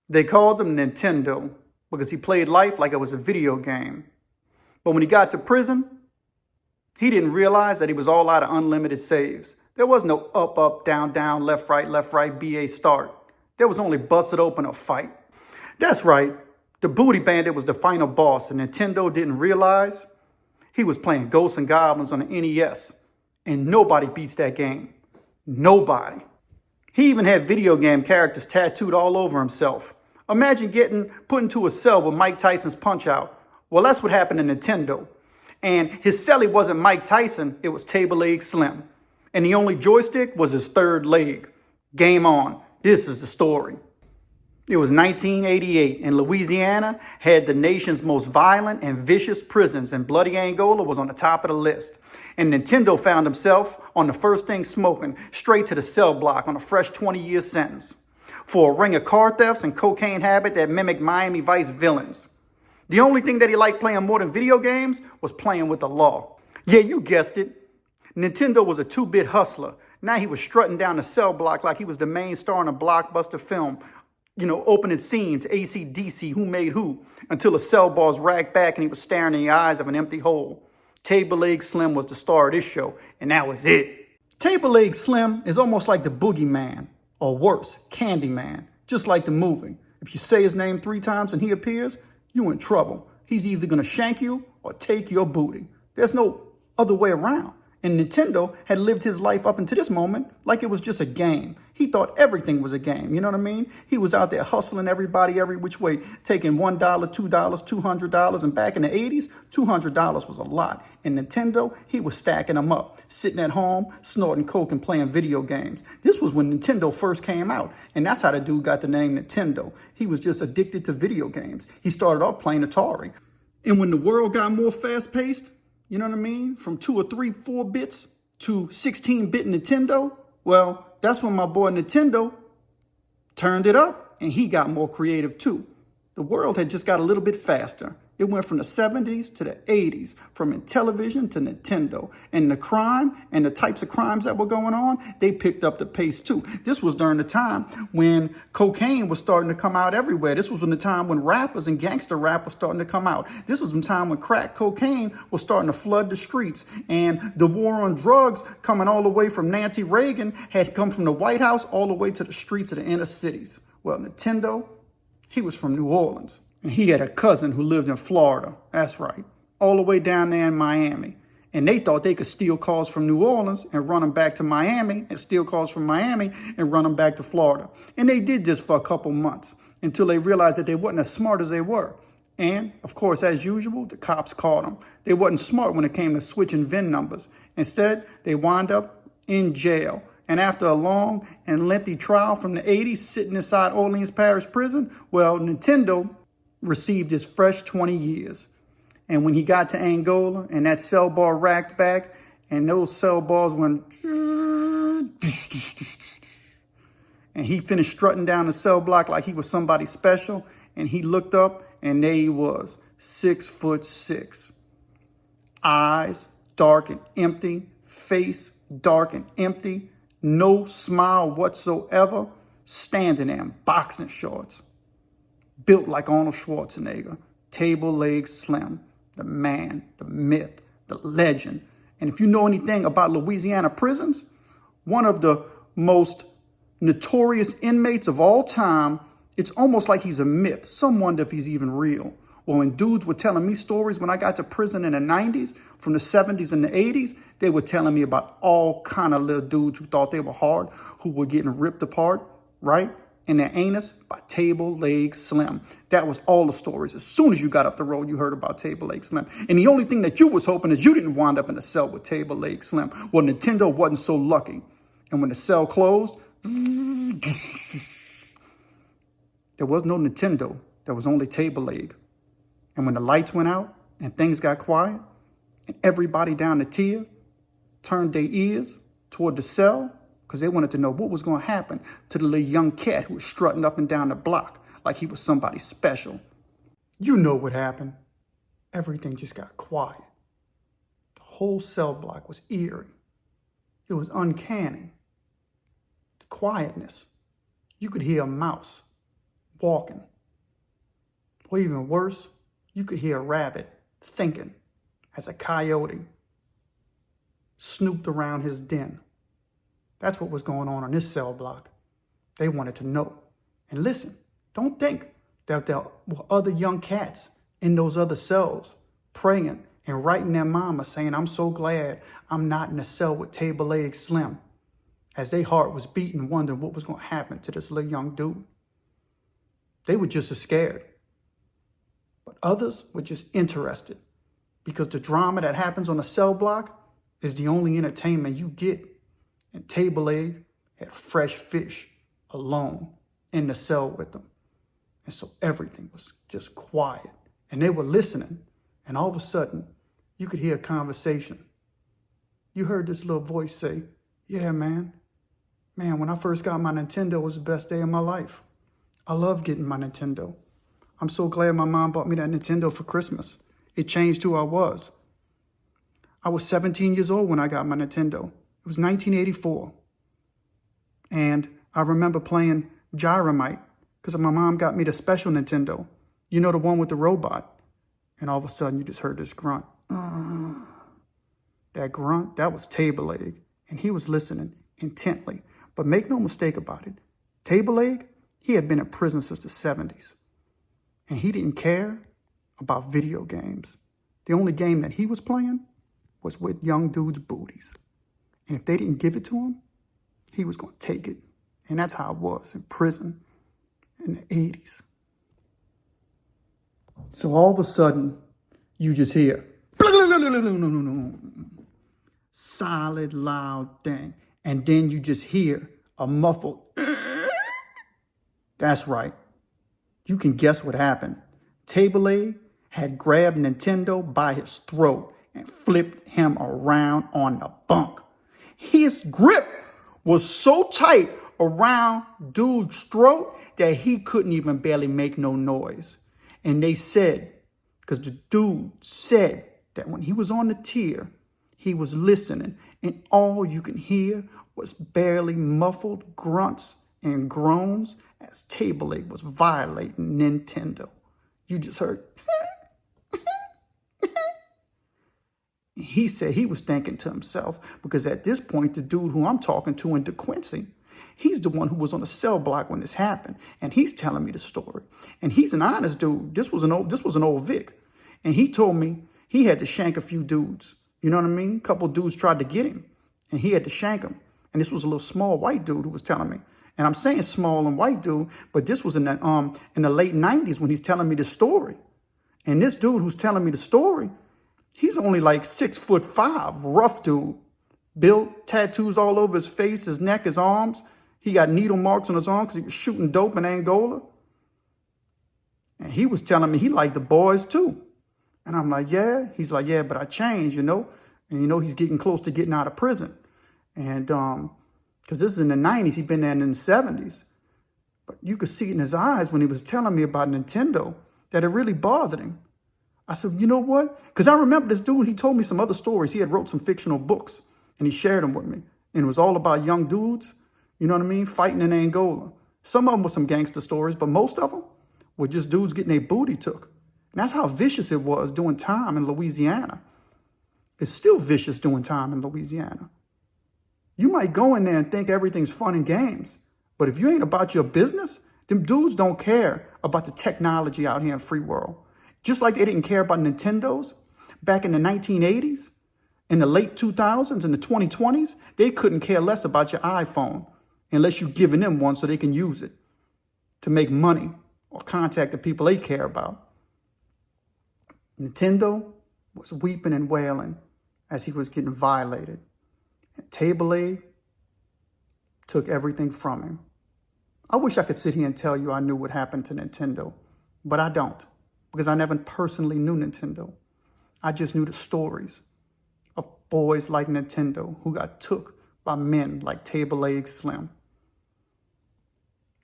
They called him Nintendo because he played life like it was a video game. But when he got to prison, he didn't realize that he was all out of unlimited saves. There was no up, up, down, down, left, right, BA start. There was only busted open or fight. That's right, the Booty Bandit was the final boss, and Nintendo didn't realize he was playing Ghosts and Goblins on the NES. And nobody beats that game. Nobody. He even had video game characters tattooed all over himself. Imagine getting put into a cell with Mike Tyson's Punch-Out. Well, that's what happened to Nintendo. And his celly wasn't Mike Tyson, it was Table Leg Slim. And the only joystick was his third leg. Game on. This is the story. It was 1988, and Louisiana had the nation's most violent and vicious prisons, and bloody Angola was on the top of the list. And Nintendo found himself on the first thing smoking, straight to the cell block on a fresh 20-year sentence for a ring of car thefts and cocaine habit that mimicked Miami Vice villains. The only thing that he liked playing more than video games was playing with the law. Yeah, you guessed it. Nintendo was a 2-bit hustler. Now he was strutting down the cell block like he was the main star in a blockbuster film. Opening scenes, AC/DC, who made who, until a cell bars ragged back and he was staring in the eyes of an empty hole. Table Leg Slim was the star of this show, and that was it. Table Leg Slim is almost like the Boogeyman, or worse, Candyman, just like the movie. If you say his name 3 times and he appears, you in trouble. He's either gonna shank you or take your booty. There's no other way around. And Nintendo had lived his life up until this moment like it was just a game. He thought everything was a game, you know what I mean? He was out there hustling everybody every which way, taking $1, $2, $200, and back in the 80s, $200 was a lot. And Nintendo, he was stacking them up, sitting at home, snorting coke and playing video games. This was when Nintendo first came out, and that's how the dude got the name Nintendo. He was just addicted to video games. He started off playing Atari. And when the world got more fast-paced, you know what I mean? From 2 or 3, 4 bits to 16-bit Nintendo. Well, that's when my boy Nintendo turned it up and he got more creative too. The world had just got a little bit faster. It went from the 70s to the 80s, from Intellivision to Nintendo. And the crime and the types of crimes that were going on, they picked up the pace too. This was during the time when cocaine was starting to come out everywhere. This was when the time when rappers and gangster rap was starting to come out. This was the time when crack cocaine was starting to flood the streets. And the war on drugs, coming all the way from Nancy Reagan, had come from the White House all the way to the streets of the inner cities. Well, Nintendo, he was from New Orleans. And he had a cousin who lived in Florida. That's right. All the way down there in Miami. And they thought they could steal cars from New Orleans and run them back to Miami, and steal cars from Miami and run them back to Florida. And they did this for a couple months until they realized that they weren't as smart as they were. And, of course, as usual, the cops caught them. They wasn't smart when it came to switching VIN numbers. Instead, they wound up in jail. And after a long and lengthy trial from the 80s, sitting inside Orleans Parish Prison, well, Nintendo received his fresh 20 years. And when he got to Angola and that cell bar racked back and those cell bars went and he finished strutting down the cell block like he was somebody special, and he looked up and there he was, 6'6". Eyes dark and empty, face dark and empty, no smile whatsoever, standing there in boxing shorts. Built like Arnold Schwarzenegger, Table Leg Slim, the man, the myth, the legend. And if you know anything about Louisiana prisons, one of the most notorious inmates of all time, it's almost like he's a myth. Some wonder if he's even real. Well, when dudes were telling me stories when I got to prison in the 90s, from the 70s and the 80s, they were telling me about all kind of little dudes who thought they were hard, who were getting ripped apart, right? In their anus by Table Leg Slim. That was all the stories. As soon as you got up the road, you heard about Table Leg Slim. And the only thing that you was hoping is you didn't wind up in a cell with Table Leg Slim. Well, Nintendo wasn't so lucky. And when the cell closed, there was no Nintendo. There was only Table Leg. And when the lights went out and things got quiet and everybody down the tier turned their ears toward the cell, because they wanted to know what was going to happen to the little young cat who was strutting up and down the block like he was somebody special. You know what happened. Everything just got quiet. The whole cell block was eerie. It was uncanny. The quietness. You could hear a mouse walking. Or even worse, you could hear a rabbit thinking as a coyote snooped around his den. That's what was going on this cell block. They wanted to know. And listen, don't think that there were other young cats in those other cells praying and writing their mama saying, I'm so glad I'm not in a cell with Table Leg Slim, as their heart was beating, wondering what was going to happen to this little young dude. They were just as scared. But others were just interested, because the drama that happens on a cell block is the only entertainment you get. And Table Leg had fresh fish alone in the cell with them. And so everything was just quiet. And they were listening. And all of a sudden, you could hear a conversation. You heard this little voice say, yeah, man, when I first got my Nintendo, it was the best day of my life. I love getting my Nintendo. I'm so glad my mom bought me that Nintendo for Christmas. It changed who I was. I was 17 years old when I got my Nintendo. It was 1984. And I remember playing Gyromite because my mom got me the special Nintendo. You know, the one with the robot. And all of a sudden, you just heard this grunt. That grunt, that was Table Leg. And he was listening intently. But make no mistake about it. Table Leg, he had been in prison since the 70s. And he didn't care about video games. The only game that he was playing was with young dudes' booties. And if they didn't give it to him, he was going to take it. And that's how it was in prison in the 80s. So all of a sudden, you just hear solid, loud thing. And then you just hear a muffled. That's right. You can guess what happened. Table Leg had grabbed Nintendo by his throat and flipped him around on the bunk. His grip was so tight around dude's throat that he couldn't even barely make no noise. And they said, because the dude said that when he was on the tier, he was listening, and all you can hear was barely muffled grunts and groans as Table Leg was violating Nintendo. You just heard. He said he was thinking to himself, because at this point, the dude who I'm talking to in DeQuincy, he's the one who was on the cell block when this happened. And he's telling me the story. And he's an honest dude. This was an old Vic. And he told me he had to shank a few dudes. You know what I mean? A couple of dudes tried to get him, and he had to shank him. And this was a little small white dude who was telling me. And I'm saying small and white dude, but this was in the late 90s when he's telling me the story. And this dude who's telling me the story, he's only like 6'5", rough dude. Built, tattoos all over his face, his neck, his arms. He got needle marks on his arm because he was shooting dope in Angola. And he was telling me he liked the boys too. And I'm like, yeah. He's like, yeah, but I changed, you know. And, you know, he's getting close to getting out of prison. And because this is in the 90s, he'd been there in the 70s. But you could see it in his eyes when he was telling me about Nintendo that it really bothered him. I said, you know what? Because I remember this dude, he told me some other stories. He had wrote some fictional books, and he shared them with me. And it was all about young dudes, you know what I mean, fighting in Angola. Some of them were some gangster stories, but most of them were just dudes getting their booty took. And that's how vicious it was doing time in Louisiana. It's still vicious doing time in Louisiana. You might go in there and think everything's fun and games, but if you ain't about your business, them dudes don't care about the technology out here in free world. Just like they didn't care about Nintendos back in the 1980s, in the late 2000s, in the 2020s, they couldn't care less about your iPhone unless you're giving them one so they can use it to make money or contact the people they care about. Nintendo was weeping and wailing as he was getting violated. And Table Leg took everything from him. I wish I could sit here and tell you I knew what happened to Nintendo, but I don't, because I never personally knew Nintendo. I just knew the stories of boys like Nintendo who got took by men like Table Leg Slim.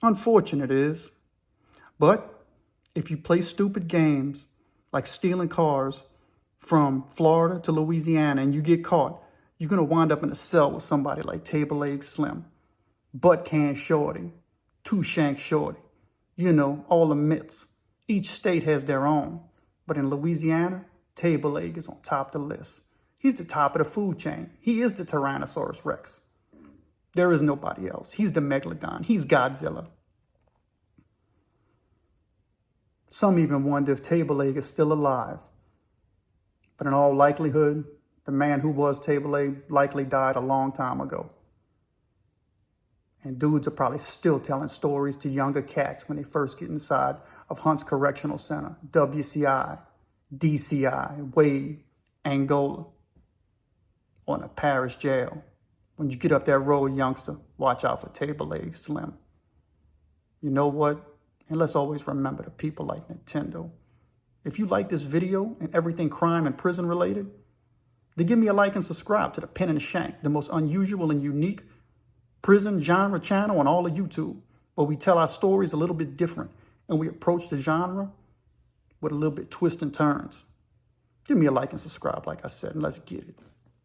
Unfortunate it is, but if you play stupid games like stealing cars from Florida to Louisiana and you get caught, you're going to wind up in a cell with somebody like Table Leg Slim, Butt Can Shorty, Two Shank Shorty. You know, all the myths. Each state has their own. But in Louisiana, table leg is on top of the list. He's the top of the food chain. He is the Tyrannosaurus Rex. There is nobody else. He's the Megalodon. He's Godzilla. Some even wonder if table leg is still alive. But in all likelihood, the man who was table leg likely died a long time ago. And dudes are probably still telling stories to younger cats when they first get inside of Hunt's Correctional Center, WCI, DCI, Wade, Angola, or in a parish jail. When you get up that road, youngster, watch out for table leg Slim. You know what? And let's always remember the people like Nintendo. If you like this video and everything crime and prison related, then give me a like and subscribe to the Pen and the Shank, the most unusual and unique prison genre channel on all of YouTube, where we tell our stories a little bit different and we approach the genre with a little bit twists and turns. Give me a like and subscribe, like I said, and let's get it.